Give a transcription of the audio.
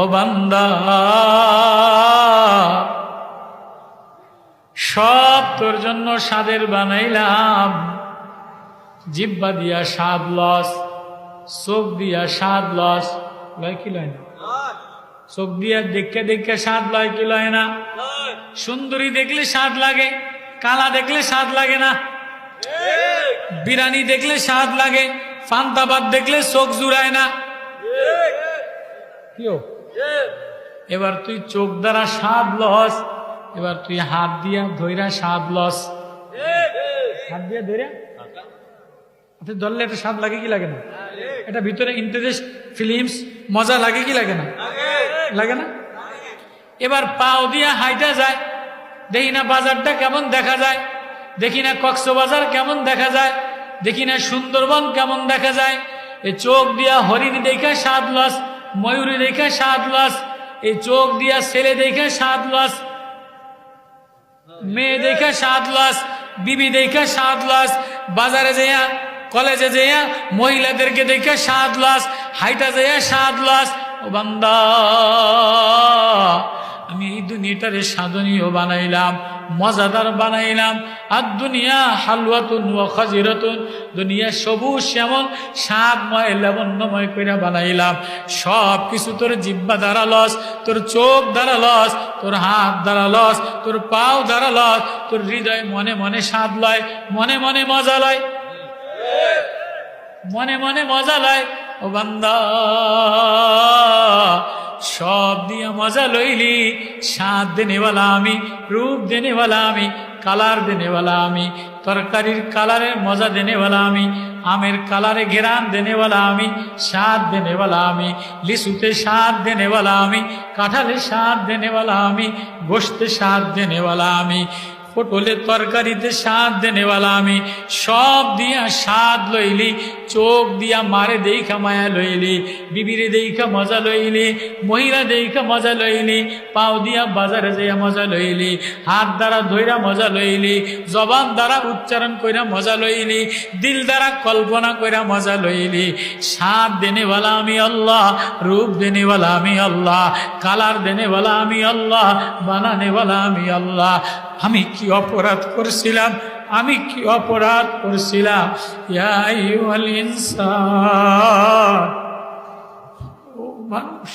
ও বান্দা, সব তোর জন্য স্বাদের বানাইলাম। জিহ্বা দিয়া স্বাদ লস, চোখ দিয়া স্বাদ লস, লয় কি লয় না? চোখ দিয়া দেখে দেখে স্বাদ লয় কি লয় না? সুন্দরী দেখলে স্বাদ লাগে, কালা দেখলে স্বাদ লাগে না? বিরানি দেখলে স্বাদ লাগে, ফান্তাবাদ দেখলে চোখ জুড়ায় না? এবার তুই চোখ দ্বারা স্বাদ লস, এবার তুই হাত দিয়া ধইরা স্বাদ লস। হাত দিয়া ধইরা ধরলে একটা স্বাদ লাগে কি লাগে না? এটা ভিতরে ইন্টারেস্ট ফিল্মস মজা লাগে কি লাগে না? লাগে না? এবার পাও দিয়া হাইটা যায়, দেখি না বাজারটা কেমন দেখা যায়, দেখি না কক্সবাজার কেমন দেখা যায়, দেখি না সুন্দরবন কেমন দেখা যায়। এই চোখ দিয়া হরিণ দেখে স্বাদ লস, ময়ূরী দেখে স্বাদ লস, এই চোখ দিয়া ছেলে দেখে স্বাদ লস, মেয়ে দেখে স্বাদ লস, বিবি দেখে স্বাদ লস, বাজারে যেয়া কলেজে যেয়া মহিলাদেরকে দেখে স্বাদ লস, হাইটা যেয়া স্বাদ লস। ও বান্দা, আমি এই দুনিয়াটারে সাধনীয় বানাইলাম, মজাদার বানাইলাম। আর দুনিয়া হালুয়াতুন ওয়া খাজিরাতুন, দুনিয়া সবুজ শ্যামল স্বাদময় লাবণ্যময় করে বানাইলাম। সব কিছু তোর জিহ্বা দ্বারা লস, তোর চোখ দ্বারা লস, তোর হাত দ্বারা লস, তোর পাও দ্বারা লস, তোর হৃদয় মনে মনে স্বাদ লয়, মনে মনে মজা লয়, মনে মনে মজা লয়। ও বান্দা, সব দিয়া মজা লইলি, স্বাদ দেনেওয়ালা আমি, রূপ দেনেওয়ালা আমি, কালার দেনেওয়ালা আমি, তরকারির কালারে মজা দেনেওয়ালা আমি, আমের কালারে ঘেরান দেনেওয়ালা আমি, স্বাদ দেনেওয়ালা আমি, লিচুতে স্বাদ দেনেওয়ালা আমি, কাঁঠালে স্বাদ দেনেওয়ালা আমি, গোশতে স্বাদ দেনেওয়ালা আমি, পটলের তরকারিতে স্বাদ দেনেওয়ালা আমি। সব দিয়া স্বাদ লইলি, চোখ দিয়া মারে দেইখা মায়া লইলি, বিবিরে দেইখা মজা লইলি, মহিলা দেইখা মজা লইলি, পাও দিয়া বাজারে যাইয়া মজা লইলি, হাত দ্বারা ধইরা মজা লইলি, জবান দ্বারা উচ্চারণ কইরা মজা লইলি, দিল দ্বারা কল্পনা কইরা মজা লইলি। স্বাদ দেনেওয়ালা আমি আল্লাহ, রূপ দেনেওয়ালা আমি আল্লাহ, কালার দেনেওয়ালা আমি আল্লাহ, বানানেওয়ালা আমি আল্লাহ। আমি কি অপরাধ করছিলাম, আমি কি অপরাধ করছিলাম? ইয়া আইয়ুহাল ইনসান, ও মানুষ,